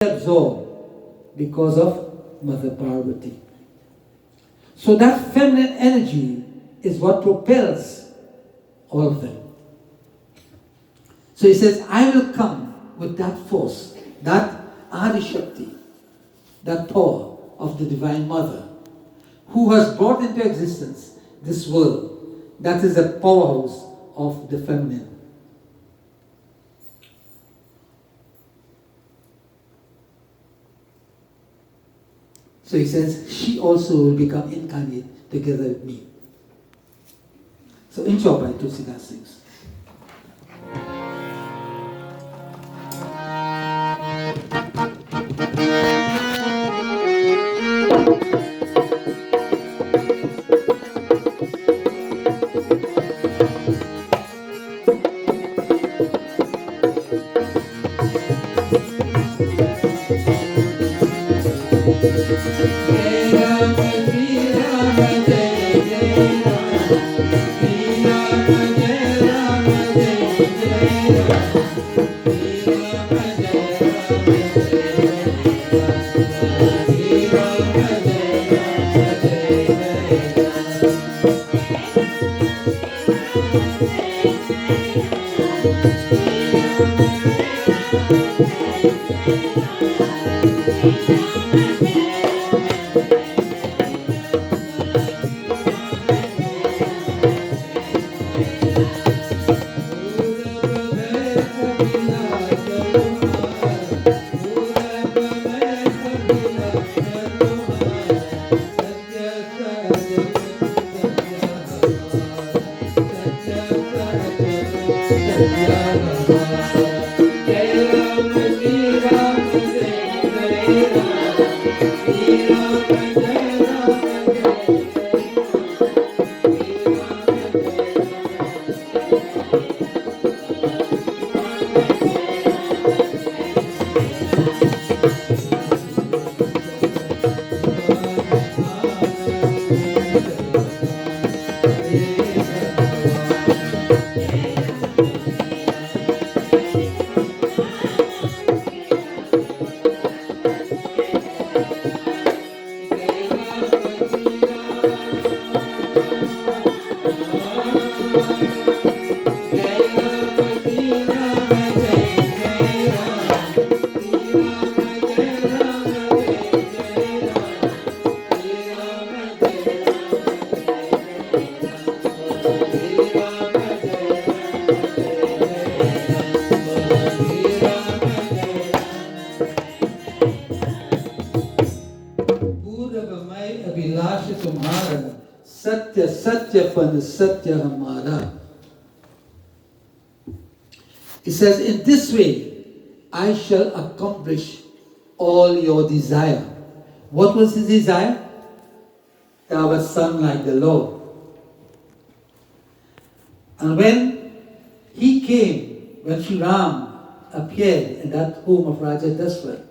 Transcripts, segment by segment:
absorbed because of Mother Parvati. So that feminine energy is what propels all of them. So he says, I will come with that force, that Adi Shakti, that power of the Divine Mother, who has brought into existence this world that is a powerhouse of the feminine. So he says, she also will become incarnate together with me. So in short, by Tulsidas sings. It says, in this way, I shall accomplish all your desire. What was his desire? To have a son like the Lord. And when he came, when Sri Ram appeared in that home of Raja Daswath,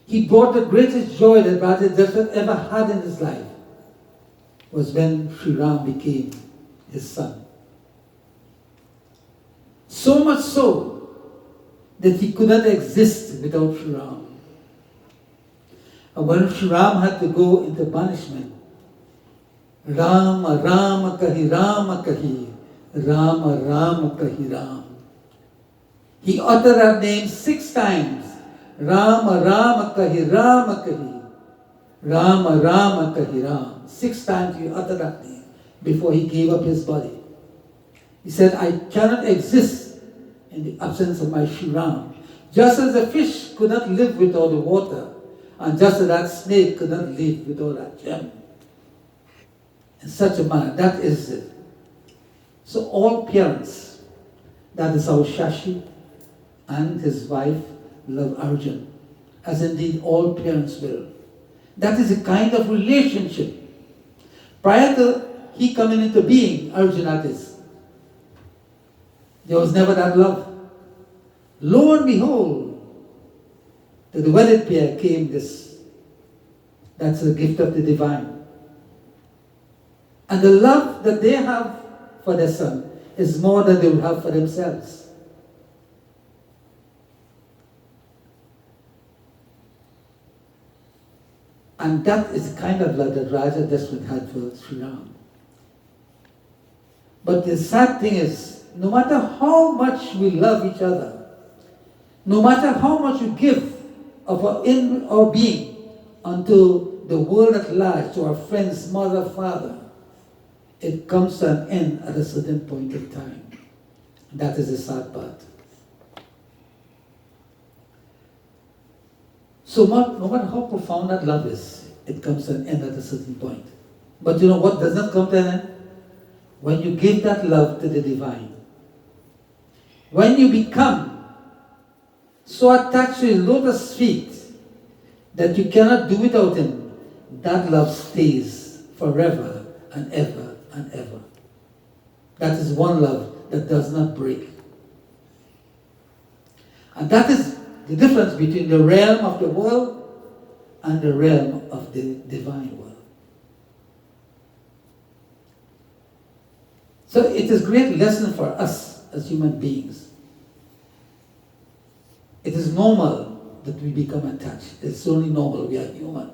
he brought the greatest joy that Raja Daswath ever had in his life, was when Sri Ram became his son. So much so that he could not exist without Sri Ram. And when Sri Ram had to go into banishment, Rama Rama kahi, Rama Rama kahi Ram. He uttered that name 6 times. Rama Rama kahi, Rama kahi, Rama kahi Ram. 6 times he uttered that name before he gave up his body. He said, I cannot exist in the absence of my Sri Ram. Just as a fish could not live without the water, and just as that snake could not live without that gem. In such a manner, that is it. So all parents, that is how Shashi and his wife love Arjun, as indeed all parents will. That is a kind of relationship. Prior to he coming into being, Arjuna, that is, there was never that love. Lo and behold, to the wedded pair came this. That's the gift of the divine. And the love that they have for their son is more than they would have for themselves. And that is the kind of love that Raja Dashrath had for Sri Ram. But the sad thing is, no matter how much we love each other, no matter how much we give of our being unto the world at large, to our friends, mother, father, it comes to an end at a certain point in time. That is the sad part. So no matter how profound that love is, it comes to an end at a certain point. But you know what does not come to an end? When you give that love to the divine. When you become so attached to his lotus feet that you cannot do without him, that love stays forever and ever and ever. That is one love that does not break. And that is the difference between the realm of the world and the realm of the divine world. So it is a great lesson for us as human beings. It is normal that we become attached. It's only normal, we are human.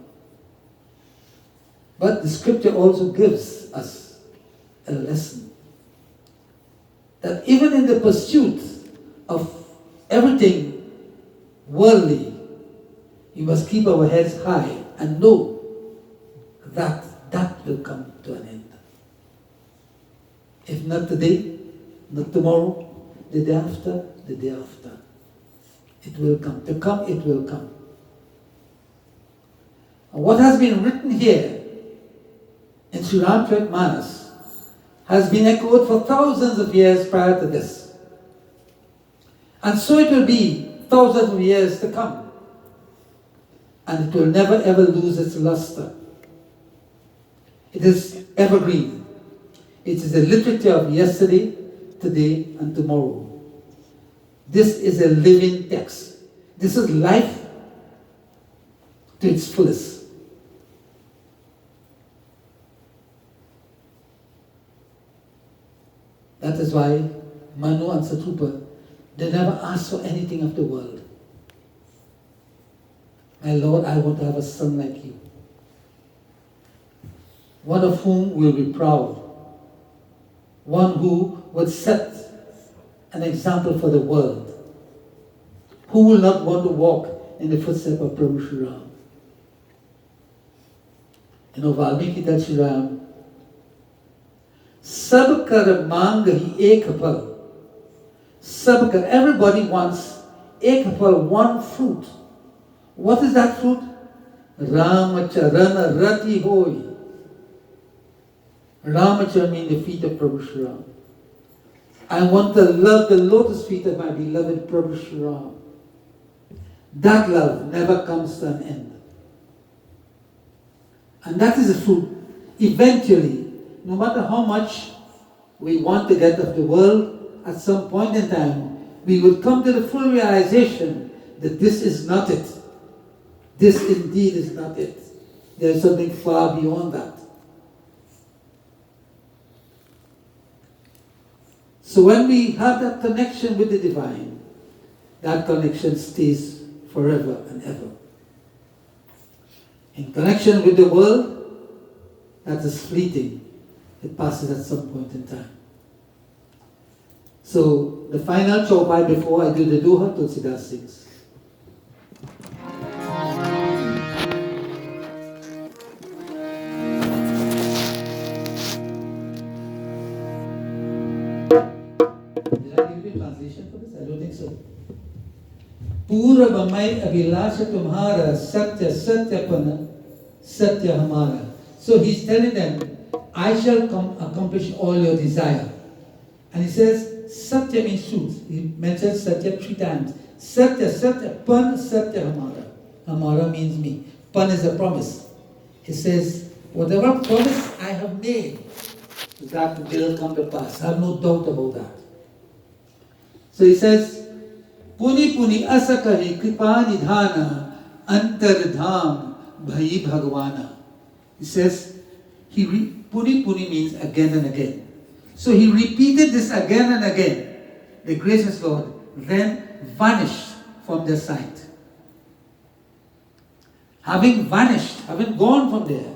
But the scripture also gives us a lesson. That even in the pursuit of everything worldly, we must keep our heads high and know that that will come to an end. If not today, not tomorrow, the day after, the day after. It will come. To come, it will come. And what has been written here in Sri Ramcharitmanas has been echoed for thousands of years prior to this. And so it will be thousands of years to come. And it will never ever lose its luster. It is evergreen. It is a literature of yesterday, today, and tomorrow. This is a living text. This is life to its fullest. That is why Manu and Shatrupa, they never asked for anything of the world. My Lord, I want to have a son like you, one of whom will be proud, one who would set an example for the world, who will not want to walk in the footsteps of Prabhu Shri Ram. You know, Valmiki tells Shri Ram, Sab kar mang hi ek phal. Sab kar, everybody wants ek phal, one fruit. What is that fruit? Ramacharana rati hoy. Ramacharana means the feet of Prabhu Shri Ram. I want to love the lotus feet of my beloved Prabhu Shri Ram. That love never comes to an end. And that is the fruit. Eventually, no matter how much we want to get of the world, at some point in time, we will come to the full realization that this is not it. This indeed is not it. There is something far beyond that. So when we have that connection with the divine, that connection stays forever and ever. In connection with the world, that is fleeting. It passes at some point in time. So the final chaupai before I do the Doha, Tulsidas sings. Did I give you a translation for this? I don't think so. Pura Bamai Abhilasha Tumhara Satya Satyapana Satya Hamara. So he's telling them, I shall accomplish all your desire. And he says, Satya means truth. He mentions Satya 3 times. Satya, Satya, Pan, Satya Hamara. Hamara means me. Pan is a promise. He says, whatever promise I have made, that will come to pass. I have no doubt about that. So he says, Puni Puni Asakahi Kripa Nidhana Antardham Bhai Bhagavana. He says, Puni Puni means again and again. So he repeated this again and again. The gracious Lord then vanished from their sight. having vanished, having gone from there,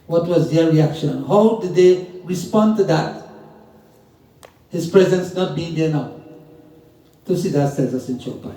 what was their reaction? How did they respond to that? His presence not being there now. Tusidas tells us in Chopai.